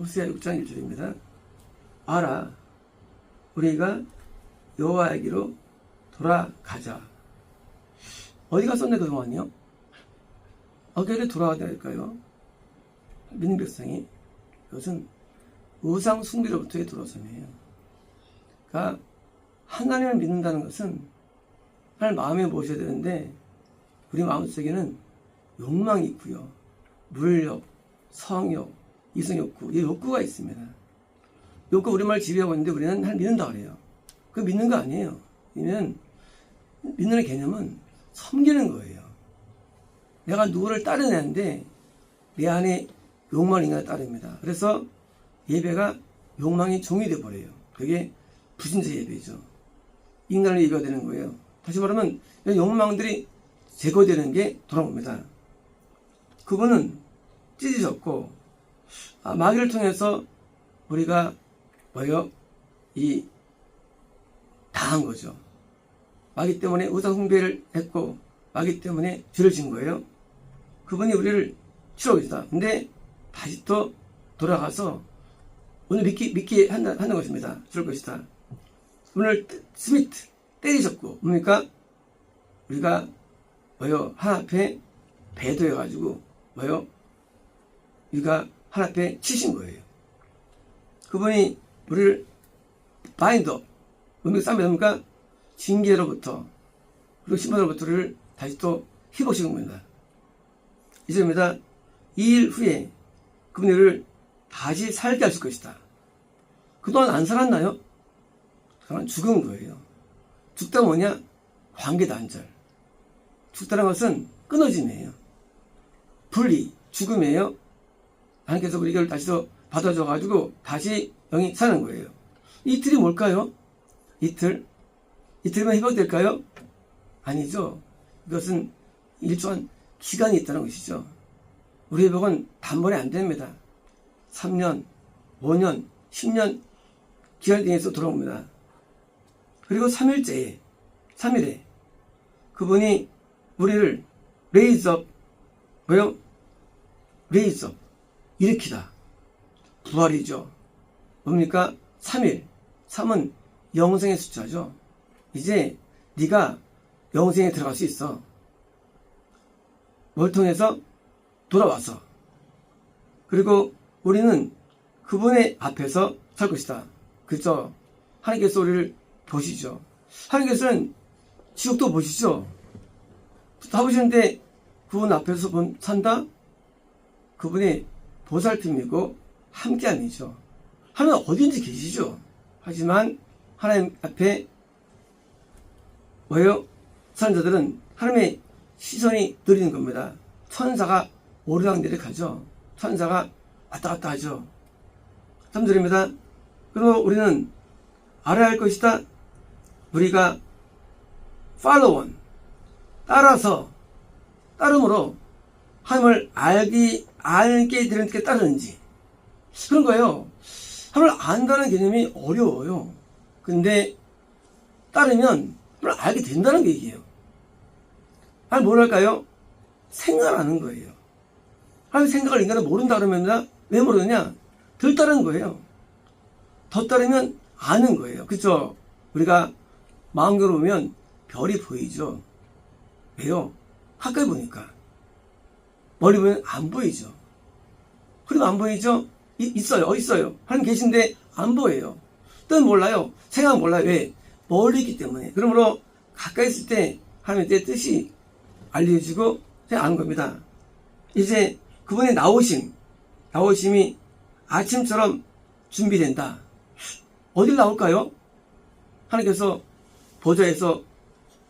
호세아 6장 1절입니다. 알아, 우리가 여호와에게로 돌아가자. 어디 갔었네 그동안요? 어디로 돌아가야 될까요? 믿는 백성이 이것은 우상 숭배로부터의 돌아섬이에요. 그러니까 하나님을 믿는다는 것은 하나님 마음에 모셔야 되는데 우리 마음속에는 욕망이 있고요. 물욕, 성욕, 이성욕구, 이 욕구가 있습니다. 욕구 우리말 지배하고 있는데 우리는 하나님 믿는다 그래요. 그 믿는 거 아니에요. 믿는 개념은 섬기는 거예요. 내가 누구를 따르는데 내 안에 욕망이 인간을 따릅니다. 그래서 예배가 욕망이 종이 되어버려요. 그게 불신자 예배죠. 인간의 예배가 되는 거예요. 다시 말하면 욕망들이 제거되는 게 돌아옵니다. 그분은 찢어졌고 마귀를 통해서 우리가 당한 거죠. 마귀 때문에 우상 숭배를 했고 마귀 때문에 죄를 진 거예요. 그분이 우리를 치러 계시다. 근데 다시 또 돌아가서 오늘 믿게 하는 것입니다. 줄 것이다. 오늘 스미트 때리셨고 뭡니까? 우리가 하나 앞에 배도해가지고 우리가 하나 앞에 치신 거예요. 그분이 우리를 바인더 뭡니까? 징계로부터 그리고 심판으로부터를 다시 또 휘보시는 겁니다. 이제입니다. 2일 후에 그분이 우리를 다시 살게 하실 것이다. 그동안 안 살았나요? 그동안 죽은 거예요. 죽다 뭐냐? 관계 단절. 죽다는 것은 끊어짐이에요. 분리, 죽음이에요. 하나님께서 우리 이걸 다시 또 받아줘가지고 다시 영이 사는 거예요. 이틀이 뭘까요? 이틀이면 회복될까요? 아니죠. 이것은 일정한 기간이 있다는 것이죠. 우리 회복은 단번에 안 됩니다. 3년, 5년, 10년 기간 등에서 돌아옵니다. 그리고 3일에 그분이 우리를 레이즈업, 레이즈업, 일으키다. 부활이죠. 뭡니까? 3일. 3은 영생의 숫자죠. 이제 네가 영생에 들어갈 수 있어. 뭘 통해서? 돌아와서. 그리고 우리는 그분의 앞에서 살 것이다. 그죠? 하나님께서 우리를 보시죠. 하나님께서는 지옥도 보시죠. 다 보시는데 그분 앞에서 산다? 그분의 보살핌이고 함께함이죠. 하나님 어딘지 계시죠. 하지만 하나님 앞에 사는 자들은 하나님의 시선이 느리는 겁니다. 천사가 오르락내리락하죠. 천사가 왔다 갔다 하죠. 3절입니다. 그리고 우리는 알아야 할 것이다. 우리가 팔로원 따름으로 하나님을 알게 되는 게 따르는지 그런 거예요. 하나님을 안다는 개념이 어려워요. 근데 따르면 하나님을 알게 된다는 게 얘기예요. 아니 뭐랄까요? 생각하는 거예요. 하나님 생각을 인간은 모른다 그러면 왜 모르느냐? 덜 따르는 거예요. 더 따르면 아는 거예요. 그렇죠? 우리가 망원경으로 보면 별이 보이죠. 왜요? 가까이 보니까. 멀리 보면 안 보이죠. 그리고 안 보이죠? 있어요. 있어요. 하나님 계신데 안 보여요. 뜻 몰라요. 생각 몰라요. 왜? 멀리 있기 때문에. 그러므로 가까이 있을 때 하나님의 뜻이 알려지고 아는 겁니다. 이제 그분의 나오심이 아침처럼 준비된다. 어딜 나올까요? 하나님께서 보좌에서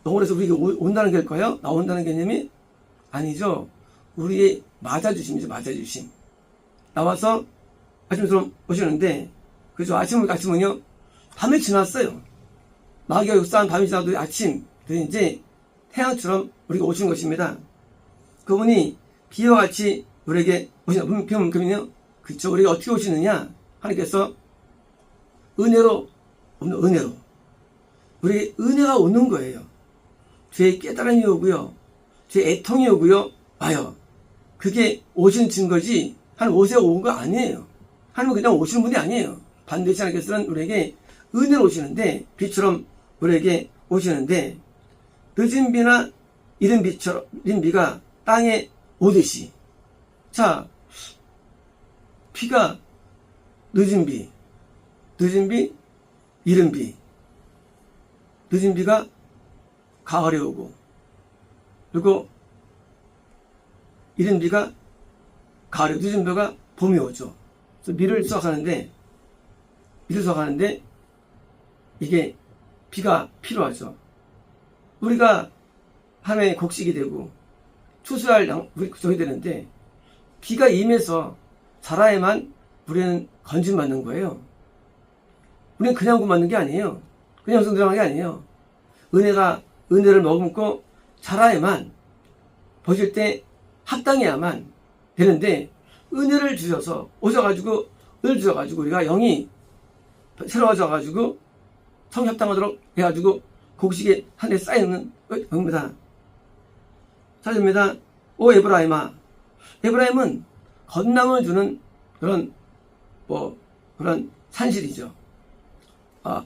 영원에서 우리에게 온다는 게일까요? 나온다는 개념이? 아니죠. 우리의 맞아주심이죠. 맞아주심. 나와서 아침처럼 오시는데 그죠? 아침은요 밤이 지났어요. 마귀가 역사한 밤이 지나도 아침 이제 태양처럼 우리가 오시는 것입니다. 그분이 비와 같이 우리에게 오시는 비만큼은요. 그쵸? 우리가 어떻게 오시느냐? 하나님께서 은혜로 우리 은혜가 오는 거예요. 죄의 깨달음이 오고요. 죄의 애통이 오고요. 와요. 그게 오신 증거지 한 5세가 온 거 아니에요. 하나님은 그냥 오시는 분이 아니에요. 반드시 하나님께서는 우리에게 은혜로 오시는데, 비처럼 우리에게 오시는데, 늦은 비나 이른 비가 땅에 오듯이. 자, 비가 늦은 비, 이른 비. 늦은 비가 가을에 오고, 그리고 이른 비가 가을에, 늦은 비가 봄이 오죠. 그래서 밀을 수확하는데 이게 비가 필요하죠. 우리가 한 해 곡식이 되고 추수할 저기 되는데, 비가 임해서 자라야만 우리는 건짐받는 거예요. 우리는 그냥 구맞는 게 아니에요. 그냥 성장한 게 아니에요. 은혜를 머금고 자라야만, 보실 때 합당해야만 되는데, 은혜를 주셔서 은혜를 주셔가지고 우리가 영이 새로워져가지고 성합당하도록 해가지고 곡식에 한 해 쌓이는 겁니다. 찾습니다. 오 에브라임아. 에브라임은 건남을 주는 그런 산실이죠.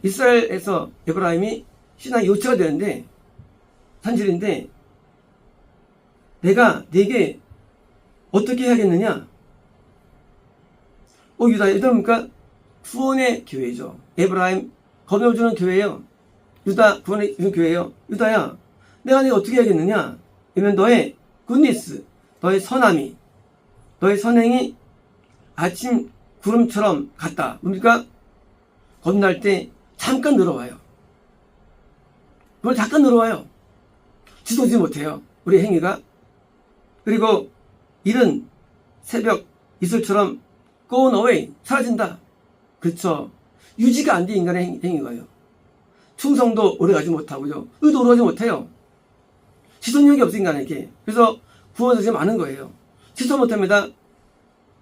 이스라엘에서 에브라임이 신앙의 요체가 되는데, 산실인데, 내가 네게 어떻게 해야겠느냐? 유다, 여러분니까 구원의 교회죠. 에브라임 건너를 주는 교회예요. 유다 구원의 주는 교회예요. 유다야, 내가 네가 어떻게 해야겠느냐? 이러면 너의 굿니스, 너의 선함이, 너의 선행이 아침 구름처럼 같다. 뭡니까? 건널 때 잠깐 늘어와요. 잠깐 늘어와요. 지도지 못해요, 우리 행위가. 그리고 이른 새벽 이슬처럼 gone away, 사라진다. 그렇죠. 유지가 안 돼, 인간의 행위가요. 충성도 오래가지 못하고요, 의도 오래가지 못해요. 지속력이 없어, 인간에게. 그래서 구원서가 많은 거예요. 지속 못합니다.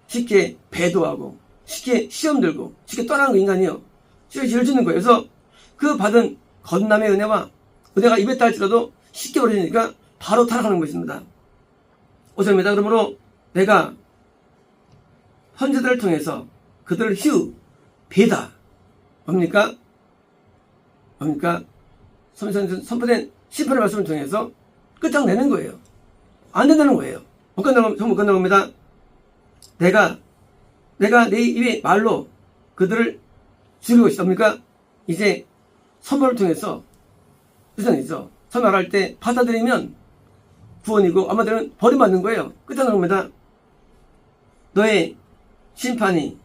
쉽게 배도하고, 쉽게 시험 들고, 쉽게 떠나는 거, 인간이요. 쉽게 죄를 짓는 거예요. 그래서 그 받은 건남의 은혜가 입에 닿을지라도 쉽게 버려지니까 바로 타락하는 것입니다. 5절입니다. 그러므로 내가 선지자들을 통해서 그들을 배다. 뭡니까? 선포된 심판의 말씀을 통해서 끝장내는 거예요. 안 된다는 거예요. 못 간다는 겁니다. 내가 내 입의 말로 그들을 죽이고 있다. 뭡니까? 이제 선포를 통해서, 그잖아요. 선포할 때 받아들이면 구원이고, 아마들은 버림받는 거예요. 끝장내는 겁니다. 너의 심판이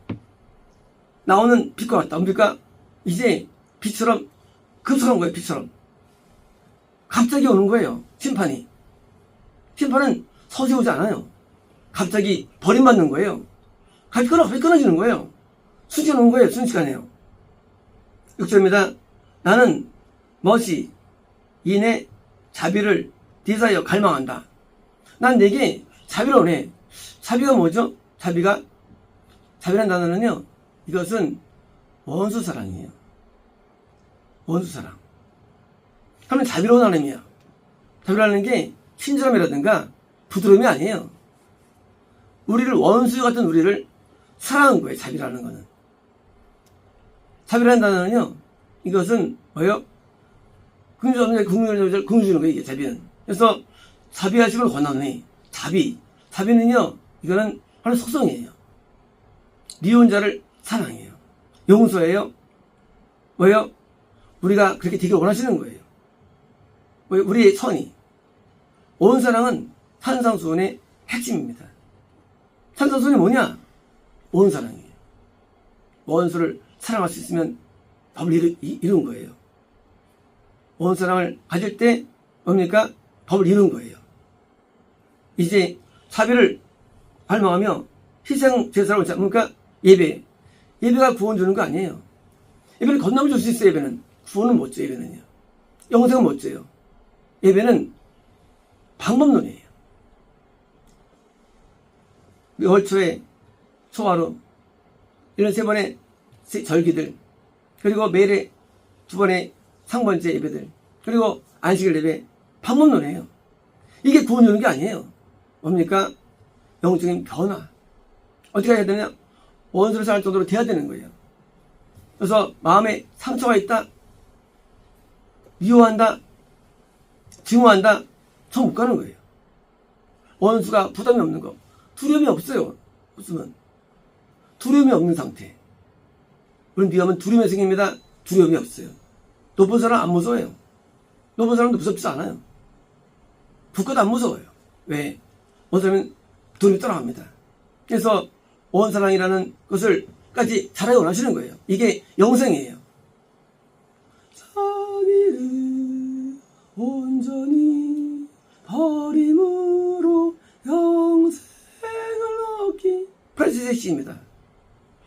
나오는 빛과 같다. 뭡니까? 이제 빛처럼 급속한 거예요. 빛처럼 갑자기 오는 거예요. 심판은 서서히 오지 않아요. 갑자기 버림받는 거예요. 갑자기 끊어지는 거예요. 순식간에 오는 거예요. 순식간에요. 6절입니다. 나는 멋이 인의 자비를 디자이어 갈망한다. 난 내게 자비를 원해. 자비가 뭐죠? 자비란 단어는요, 이것은 원수 사랑이에요. 원수 사랑. 하나님 자비로운 하나님이야. 자비라는 게 친절함이라든가 부드러움이 아니에요. 원수 같은 우리를 사랑한 거예요. 자비라는 거는. 자비라는 단어는요, 이것은 뭐예요? 긍휼을 주는 거예요. 이게 자비는. 그래서 자비하심을 권하노니, 자비는요, 이거는 하나의 속성이에요. 미운 자를 사랑해요. 용서해요. 뭐예요? 우리가 그렇게 되길 원하시는 거예요. 우리의 선이. 온사랑은 산상수훈의 핵심입니다. 산상수훈이 뭐냐? 온사랑이에요. 원수를 사랑할 수 있으면 법을 이룬 거예요. 온사랑을 가질 때 뭡니까? 법을 이룬 거예요. 이제 자비를 갈망하며 희생 제사를 잡으니까 예배가 구원 주는 거 아니에요. 예배는 건너면 줄 수 있어요. 예배는 구원은 못 줘요. 예배는요, 영생은 못 줘요. 예배는 방법론이에요. 월초에 초하루 이런 3번의 절기들, 그리고 매일에 2번의 상번제 예배들, 그리고 안식일 예배, 방법론이에요. 이게 구원 주는 게 아니에요. 뭡니까? 영적인 변화. 어떻게 해야 되냐? 원수를 사랑할 정도로 돼야 되는 거예요. 그래서 마음에 상처가 있다, 미워한다, 증오한다, 저 못 가는 거예요. 원수가 부담이 없는 거. 두려움이 없어요. 없으면. 두려움이 없는 상태. 그럼 미워하면 두려움이 생깁니다. 두려움이 없어요. 높은 사람 안 무서워요. 높은 사람도 무섭지 않아요. 북한도 안 무서워요. 왜? 원사람은 돈이 떠나갑니다. 그래서 원사랑이라는 것을 까지 잘하기 원하시는 거예요. 이게 영생이에요. 자기를 온전히 버림으로 영생을 얻기. 프란시스 씨입니다.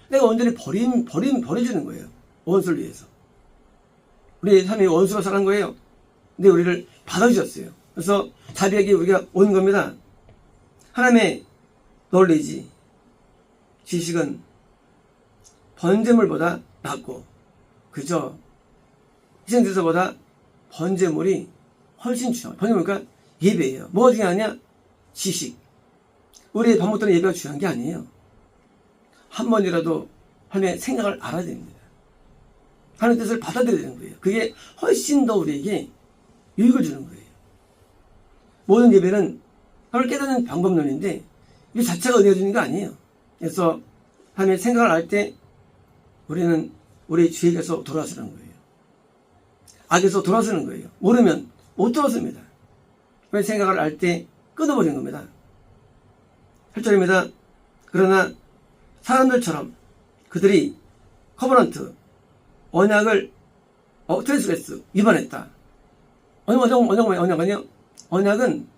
내가 온전히 버려주는 거예요. 원수를 위해서. 우리 삶이 원수가 사는 거예요. 근데 우리를 받아주셨어요. 그래서 자비에게 우리가 온 겁니다. 하나님의 놀리지, 지식은 번제물보다 낫고, 그죠? 희생제사보다 번제물이 훨씬 중요해요. 번제물과 예배예요. 뭐가 중요하냐? 지식. 우리의 밥 먹던 예배가 중요한 게 아니에요. 한 번이라도 하나님의 생각을 알아야 됩니다. 하나님의 뜻을 받아들여야 되는 거예요. 그게 훨씬 더 우리에게 유익을 주는 거예요. 모든 예배는 하나님을 깨닫는 방법론인데 이 자체가 은혜가 주는 게 아니에요. 그래서 하나님의 생각을 알 때 우리는 우리의 죄에게서 돌아서는 거예요. 악에서 돌아서는 거예요. 모르면 못 돌아섭니다. 왜 생각을 알 때 끊어버리는 겁니다. 8절입니다. 그러나 사람들처럼 그들이 커버넌트, 언약을 트랜스그레스, 위반했다. 언약은요? 언약은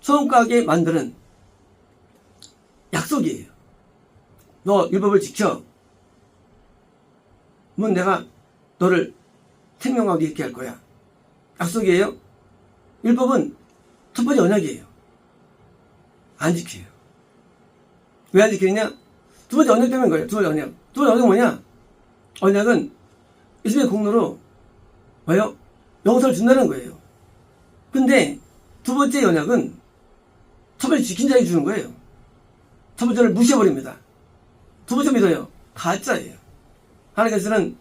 손가락에 만드는 약속이에요. 너 율법을 지켜. 그러면 내가 너를 생명하게 있게 할 거야. 약속이에요. 율법은 첫 번째 언약이에요. 안 지켜요. 왜 안 지키느냐? 두 번째 언약 때문인 거예요. 두 번째 언약. 두 번째 언약은 뭐냐? 언약은 예수님의 공로로 뭐예요? 영생을 준다는 거예요. 근데 두 번째 언약은 첫 번째 지킨 자에게 주는 거예요. 첫 번째를 무시해버립니다. 두 번째 믿어요. 가짜예요. 하나님께서는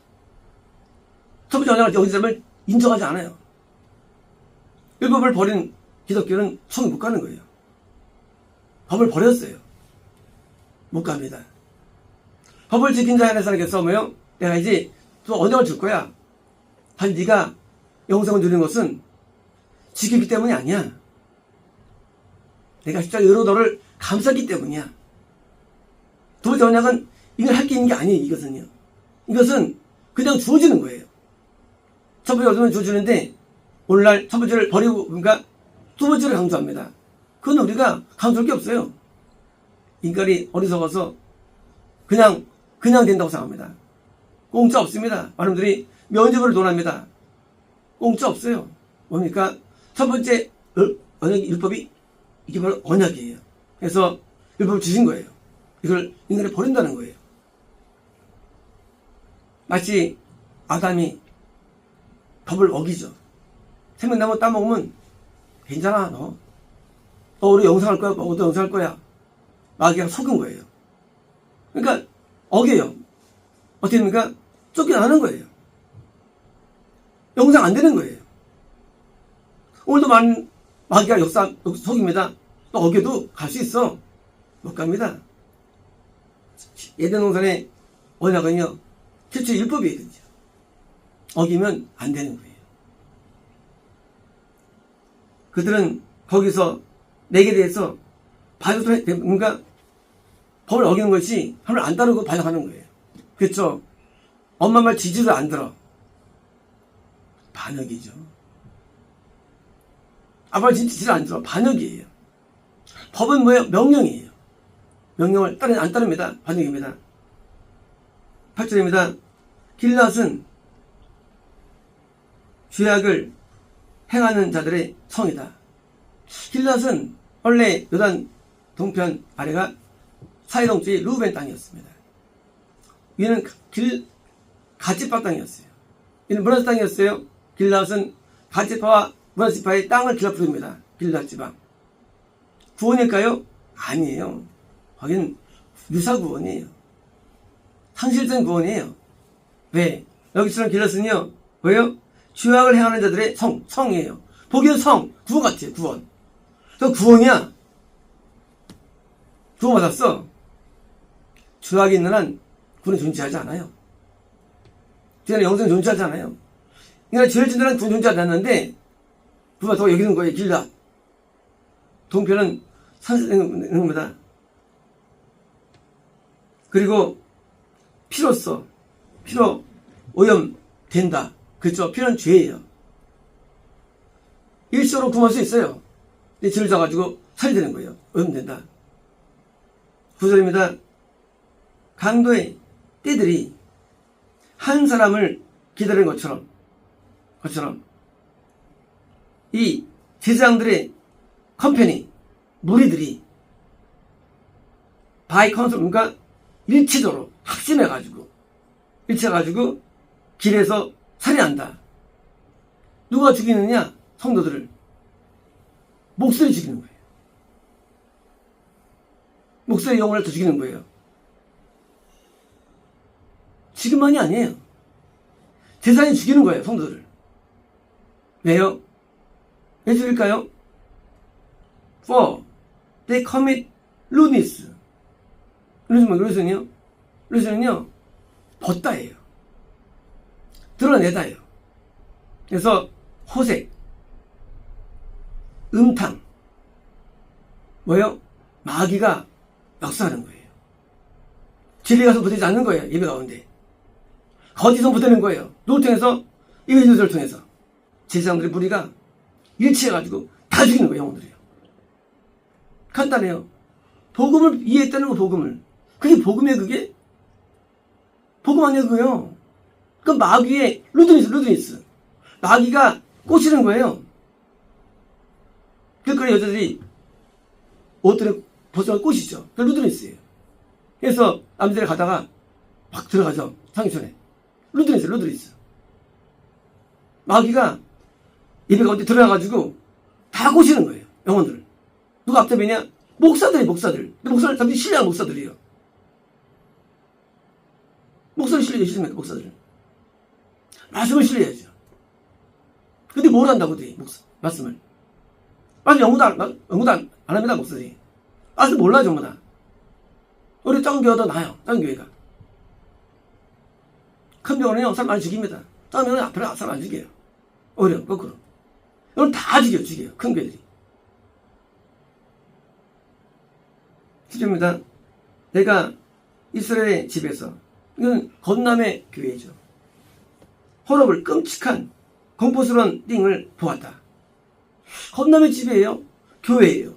첫 번째 언약을 어긴 사람을 인정하지 않아요. 율법을 버린 기독교는 성이 못 가는 거예요. 법을 버렸어요. 못 갑니다. 법을 지킨 자 안에서 하나님께서 뭐요? 내가 이제 또 언약을 줄 거야. 단 네가 영생을 누리는 것은 지키기 때문이 아니야. 내가 십자가로 너를 감쌌기 때문이야. 두 번째 언약은 이걸 할 게 있는 게 아니에요. 이것은요. 이것은 그냥 주어지는 거예요. 첫 번째 얻으면 주어지는데 오늘날 첫 번째를 버리고 그러니까 두 번째를 강조합니다. 그건 우리가 강조할 게 없어요. 인간이 어리석어서 그냥 된다고 생각합니다. 공짜 없습니다. 많은 분들이 면접을 논합니다. 공짜 없어요. 뭡니까? 첫 번째 언약 율법이 이게 바로 언약이에요. 그래서 율법을 주신 거예요. 이걸 인간이 버린다는 거예요. 마치 아담이 법을 어기죠. 생명나무 따먹으면 괜찮아 너 우리 영생할 거야. 너도 영생할 거야. 마귀가 속은 거예요. 그러니까 어겨요. 어떻게 됩니까? 쫓겨나는 거예요. 영생 안 되는 거예요. 오늘도 많은 마귀가 속입니다. 또 어겨도 갈 수 있어. 못 갑니다. 에덴 동산의 언약은요, 최초 율법이거든요. 어기면 안 되는 거예요. 그들은 거기서 내게 대해서 뭔가 법을 어기는 것이 하나님을 안 따르고 반역하는 거예요. 그렇죠? 엄마 말 지지도 안 들어. 반역이죠. 아빠 말 지지를 안 들어. 반역이에요. 법은 뭐예요? 명령이에요. 명령을 안 따릅니다. 반역입니다. 8절입니다. 길앗은 죄악을 행하는 자들의 성이다. 길앗은 원래 요단 동편 아래가 사이동쪽의 루벤 땅이었습니다. 위는 갓지파 땅이었어요. 위는 문하세 땅이었어요. 길앗은 갓지파와 문하세파의 땅을 길라 부릅니다. 길앗 지방. 구원일까요? 아니에요. 거긴 유사구원이에요. 상실된 구원이에요. 왜? 여기처럼 길러스는요, 뭐예요? 죄악을 행하는 자들의 성이에요. 보기엔 구원 같아요, 구원. 너 구원이야. 구원받았어. 죄악이 있는 한 구원이 존재하지 않아요. 죄는 영생 존재하지 않아요. 그러니까 죄를 짓는 한 구원 존재하지 않는데, 구원받다고 여기는 거예요, 길라. 동편은 상실되는 겁니다. 그리고 피로써, 피로 오염된다. 그렇죠? 피는 죄예요. 일시적으로 구원할 수 있어요. 근데 죄를 져가지고 살이 되는 거예요. 오염된다. 9절입니다. 강도의 떼들이 한 사람을 기다리는 것처럼 이 제사장들의 컴퍼니, 무리들이 바이 컨솔, 그러니까 일치적으로 합심해가지고 길에서 살해한다. 누가 죽이느냐? 성도들을. 목소리 죽이는 거예요. 목소리 영혼을 더 죽이는 거예요. 지금만이 아니에요. 제사장이 죽이는 거예요, 성도들을. 왜요? 왜 죽일까요? For they commit lewdness. 루즈는요, 벗다예요. 드러내다예요. 그래서 호색, 음탕, 뭐예요? 마귀가 역사하는 거예요. 진리가 선포되지 않는 거예요, 예배 가운데. 거짓 선포되는 거예요. 누굴 통해서? 이회주를 통해서. 제사장들의 무리가 일치해가지고 다 죽이는 거예요, 영혼들이요. 간단해요. 복음을 이해했다는 거, 복음을. 그게 복음이에요, 그게? 복음 아니에요, 그거요. 그 마귀의 루드니스. 마귀가 꼬시는 거예요. 그러니까 여자들이 옷들에 벗어나 꼬시죠. 그 루드니스예요. 그래서 남자들이 가다가 막 들어가죠. 상위촌에. 루드니스. 마귀가 예배 가운데 들어가가지고 다 꼬시는 거예요. 영혼들을. 누가 앞잡이냐? 목사들. 근데 목사들 잠시 신뢰하는 목사들이에요. 목사를 신뢰해주십니까, 목사들? 말씀을 신뢰해야죠. 근데 뭘 한다고 돼, 말씀을. 말씀 연구도 안 합니다, 목사들이. 말씀 몰라요, 전부 다. 우리 작은 교회도 나요, 작은 교회가. 큰 병원은요, 사람 많이 죽입니다. 작은 병원은 앞으로 사람 안 죽여요. 오히려, 거꾸로. 이건 다 죽여요, 큰 교회들이. 실제입니다. 내가 이스라엘의 집에서, 이건 건남의 교회죠. horrible, 끔찍한, 공포스러운 띵을 보았다. 건남의 집이에요. 교회예요.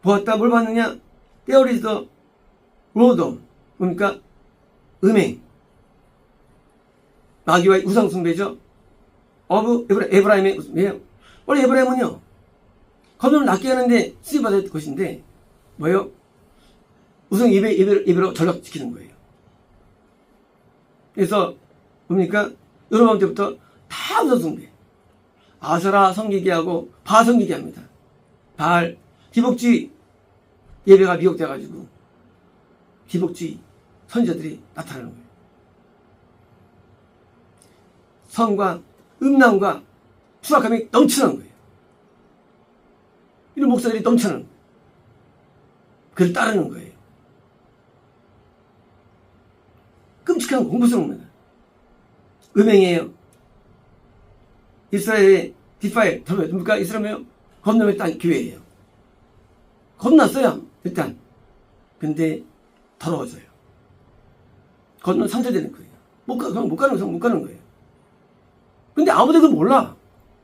보았다. 뭘 봤느냐? There is the road, 뭡니까? 음행. 마귀와의 우상숭배죠. of 에브라임의 우상이에요. 원래 에브라임은요, 건남을 낫게 하는데 쓰임받아야 될 것인데, 뭐예요? 우상 예배로 전락시키는 거예요. 그래서 뭡니까? 여러분 때부터 다 우상숭배. 아세라 섬기게 하고 바 섬기게 합니다. 바알 기복주의 예배가 미혹돼가지고 기복주의 선지자들이 나타나는 거예요. 성과 음란과 추악함이 넘치는 거예요. 이런 목사들이 넘치는 거예요. 그를 따르는 거예요. 끔찍한 공포스러운 겁니다. 음행이에요. 이스라엘의 디파일, 뭡니까? 이스라엘이요? 건너의 땅 교회예요. 건넜어요, 일단. 근데 더러워져요. 건너면 상처되는 거예요. 못 가는 거예요. 근데 아무도 그걸 몰라.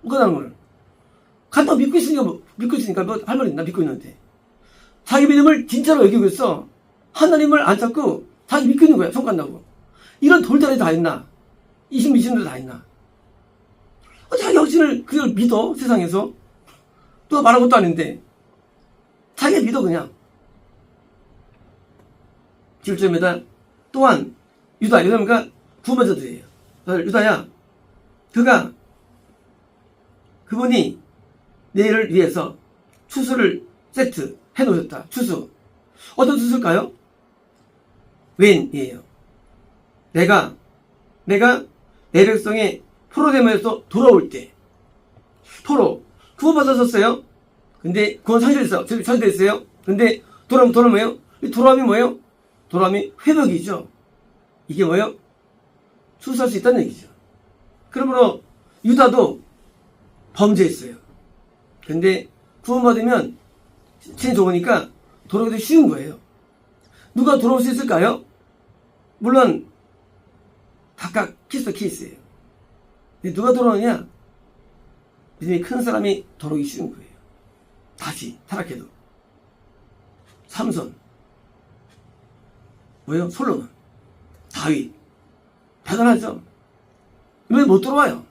못 가는 걸. 간다고 믿고 있으니까 뭐 할 말 있나? 믿고 있는데. 자기 믿음을 진짜로 여기고 있어. 하나님을 안 찾고 자기 믿고 있는 거야, 손 간다고. 이런 돌다리 다 있나? 미신들 다 있나? 자기 여신을 그걸 믿어, 세상에서. 누가 말한 것도 아닌데. 자기가 믿어, 그냥. 7절입니다. 또한, 유다니까 구원자들이에요. 유다야, 그분이 내일을 위해서 추수를 세트 해놓으셨다. 추수. 어떤 추수일까요? 웬이에요. 내가 내 백성의 포로됨에서 돌아올 때, 포로 구원받았었어요. 근데 구원 상실됐어요. 근데 돌아오면 뭐예요? 돌아옴이 뭐예요? 돌아옴이 회복이죠. 이게 뭐예요? 출소할 수 있다는 얘기죠. 그러므로 유다도 범죄했어요. 근데 구원받으면 신이 좋으니까 돌아오기도 쉬운 거예요. 누가 돌아올 수 있을까요? 물론 각각 키스예요. 근데 누가 돌아오느냐? 믿음이 큰 사람이 돌아오기 쉬운 거예요. 다시 타락해도. 삼손, 뭐예요? 솔로몬, 다윗, 대단하죠? 왜 못 돌아와요?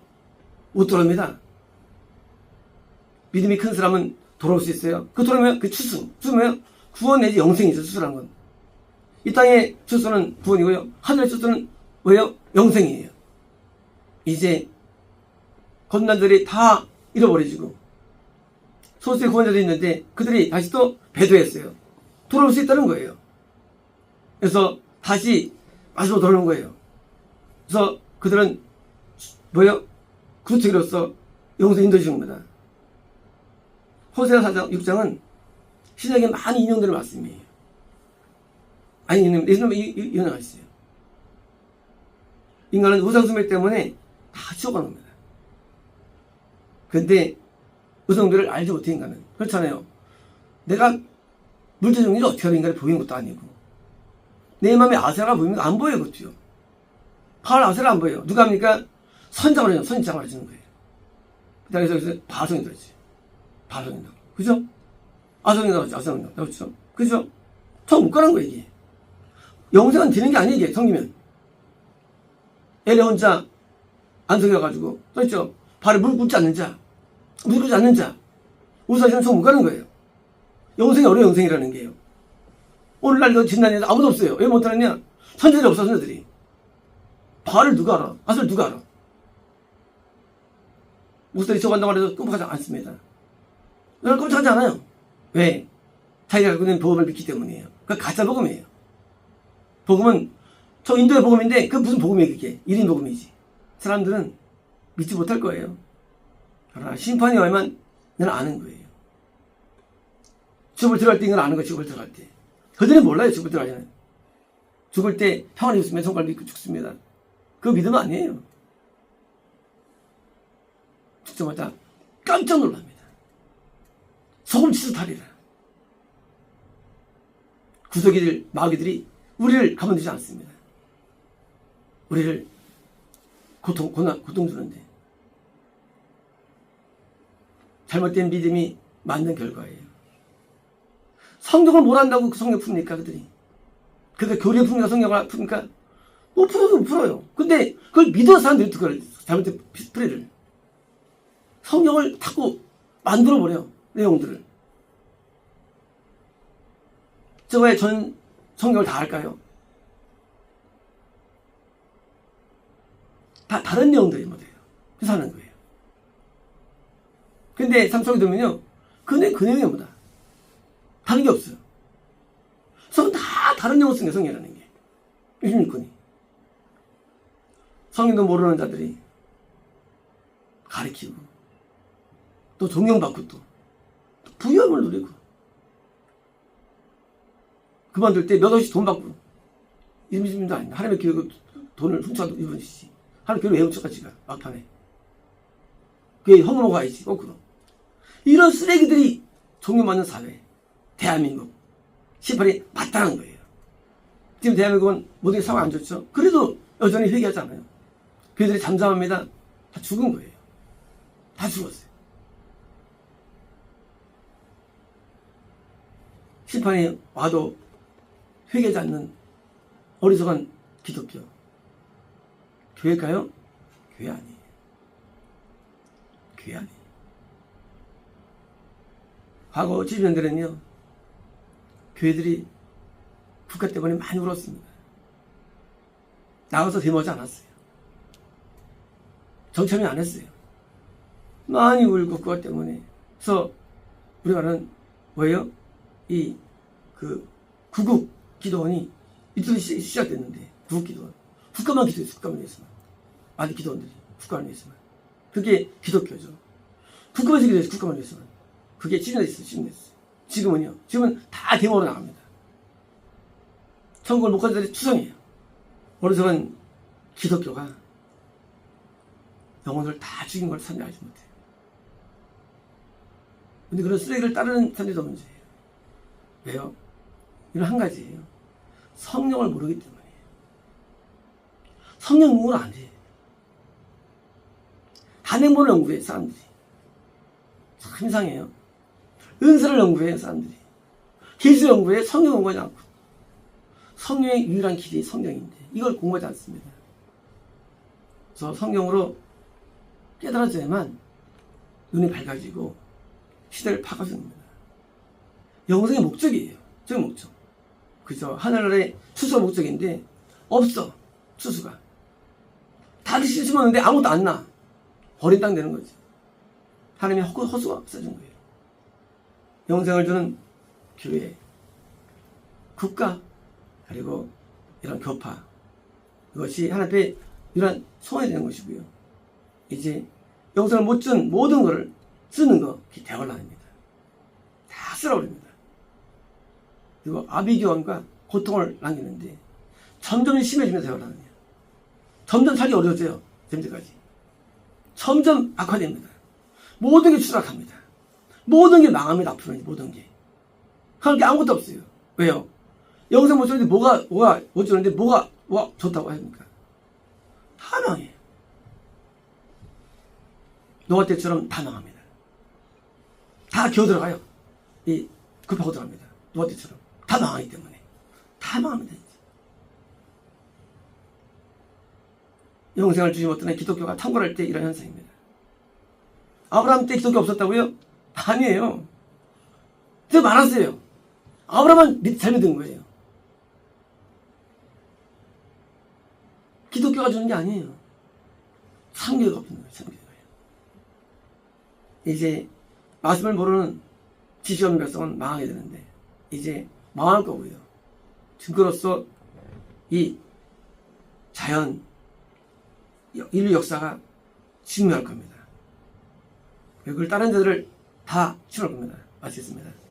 못 돌아옵니다. 믿음이 큰 사람은 돌아올 수 있어요. 그 돌아오면 그 추수 뭐예요? 구원 내지 영생이죠. 추수란 건. 이 땅의 추수는 구원이고요. 하늘의 추수는 뭐예요? 영생이에요. 이제 건난들이 다 잃어버리지고 소수의 구원자들이 있는데 그들이 다시 또 배도했어요. 돌아올 수 있다는 거예요. 그래서 다시 마지막으로 돌아오는 거예요. 그래서 그들은 뭐예요? 구속체로서 영생 인도해 주는 겁니다. 호세아 4장, 6장은 신약에 많이 인용되는 말씀이에요. 아니, 인용하시죠. 인간은 우상숭배 때문에 다 치워가는 겁니다. 근데 우상숭배를 알지 못해 인간은. 그렇잖아요. 내가 물질 정리를 어떻게 하는 인간이 보이는 것도 아니고 내 맘에 아세라가 보이는 거 안 보여요. 그것도요. 바알 아세라 안 보여요. 누가 합니까? 선장을 해요. 선장을 해주는 거예요. 그래서 바송이 들었지. 바송이 나고. 그죠? 아성이 나오죠. 아성이 나오죠. 그렇죠? 그죠? 더 못 가는 거예요, 이게. 영생은 되는 게 아니에요, 이게. 성기면. 엘리 혼자 안 속여가지고, 그렇죠? 발에 무릎 꿇지 않는 자, 무릎 꿇지 않는 자, 우사시는 더 못 가는 거예요. 영생이 어려운 영생이라는 게요. 오늘날 너 진단에서 아무도 없어요. 왜 못하느냐? 선자들이 없어, 선자들이. 발을 누가 알아? 아슬 누가 알아? 목소리 저간다고 해도 끔찍하지 않습니다. 저는 끔찍하지 않아요. 왜? 자기가 갖고 있는 복음을 믿기 때문이에요. 그게 가짜 복음이에요. 복음은 저 인도의 복음인데 그게 무슨 복음이에요, 그게? 1인 복음이지. 사람들은 믿지 못할 거예요. 그러나 심판이 와야만 나는 아는 거예요. 죽을 들어갈 때 이걸 아는 거예요. 죽을 들어갈 때. 그들은 몰라요. 죽을 들어가잖아요. 죽을 때 평안이 없으면 손가락 믿고 죽습니다. 그거 믿으면 아니에요. 죽자마자 깜짝 놀랍니다. 소금 치듯하리라. 구석이들, 마귀들이 우리를 가만두지 않습니다. 우리를 고통 주는데 잘못된 믿음이 만든 결과예요. 성경을 뭘 한다고 그 성경 풉니까, 그들이? 그들 교리에 풉니까, 성경을 풉니까? 못 풀어도 못 풀어요. 근데 그걸 믿어 사람들이 그걸 잘못된 풀이를. 성경을 자꾸 만들어버려, 내용들을. 저거에 전 성경을 다 할까요? 다 다른 내용들이 못해요. 그래서 하는 거예요. 근데 삼성이 들면요, 그 내용이 뭐다? 다른 게 없어요. 성경 다 다른 내용을 쓴 게 성경이라는 게. 66권이. 성경도 모르는 자들이 가르치고, 또 존경받고, 또 부유함을 누리고, 그만둘 때 몇 원씩 돈 받고, 이런 믿음도 아닙니다. 하나님의 교육을 돈을 훔쳐가도 이분이시지. 하나님의 교육을 왜 훔쳐가지가, 막판에. 그게 허물하고 가야지, 거꾸로. 이런 쓰레기들이 존경받는 사회, 대한민국, 심판이 마땅한 거예요. 지금 대한민국은 모든 게 상황 안 좋죠? 그래도 여전히 회개하잖아요. 그들이 잠잠합니다. 다 죽은 거예요. 다 죽었어요. 심판이 와도 회개하지 않는 어리석은 기독교. 교회일까요? 교회 아니에요. 교회 아니에요. 과거 70년대에는요, 교회들이 국가 때문에 많이 울었습니다. 나가서 데모하지 않았어요. 정참여 안 했어요. 많이 울고 그것 때문에. 그래서 우리가는 뭐예요? 구국 기도원이 이틀 시작됐는데, 구국 기도원. 국가만 기도했어요. 국가만 위해서만. 많은 기도원들이 국가만 위해서만. 그게 기독교죠. 국가만 위해서 기도했어요. 국가만 위해서만. 그게 7년 됐어요. 7년 됐어요. 지금은요. 지금은 다 데모로 나갑니다. 천국을 못 가는 자들이 투성이에요. 어느 순간 기독교가 영혼을 다 죽인 걸 사람들이 알지 못해요. 근데 그런 쓰레기를 따르는 사람들이 더 문제예요. 왜요? 이런 한 가지예요. 성령을 모르기 때문이에요. 성령 공부를 안 해. 단행본을 연구해, 사람들이. 참 이상해요. 은사를 연구해, 사람들이. 기술 연구해, 성령 공부하지 않고. 성령의 유일한 길이 성령인데, 이걸 공부하지 않습니다. 그래서 성령으로 깨달아져야만 눈이 밝아지고 시대를 파악하는 겁니다. 영생의 목적이에요. 저 목적. 그죠? 하늘나라의 추수가 목적인데 없어. 추수가. 다들 심었는데 아무것도 안 나. 버린 땅 되는 거지. 하나님이 허수가 없어진 거예요. 영생을 주는 교회, 국가, 그리고 이런 교파. 이것이 하나님 앞에 유일한 소원이 되는 것이고요. 이제 영생을 못 준 모든 것을 쓰는 거, 그게 대환란입니다. 다 쓸어버립니다. 그리고 아비규환과 고통을 남기는데 점점 심해지면서 대환란이에요. 점점 살기 어려워져요. 현재까지. 점점 악화됩니다. 모든 게 추락합니다. 모든 게 망합니다. 앞으로 모든 게. 하는 게 아무것도 없어요. 왜요? 영생 못 주는데 뭐가 못 주는데 뭐가 좋다고 합니까? 다 망해요. 노아 때처럼 다 망합니다. 다 기어 들어가요. 급하고 들어갑니다. 노아 때처럼. 다 망하기 때문에. 다 망합니다. 이제. 영생을 주지 못하는 기독교가 탕골할 때 이런 현상입니다. 아브라함 때 기독교 없었다고요? 아니에요. 더 많았어요. 아브라함은 잘 믿은 거예요. 기독교가 주는 게 아니에요. 참교가 없는 거예요. 참교가. 이제 말씀을 모르는 지식 없는 백성은 망하게 되는데 이제 망할 거고요. 증거로서 이 자연 인류 역사가 증명할 겁니다. 그걸 다른 자들을 다 치울 겁니다. 마치겠습니다.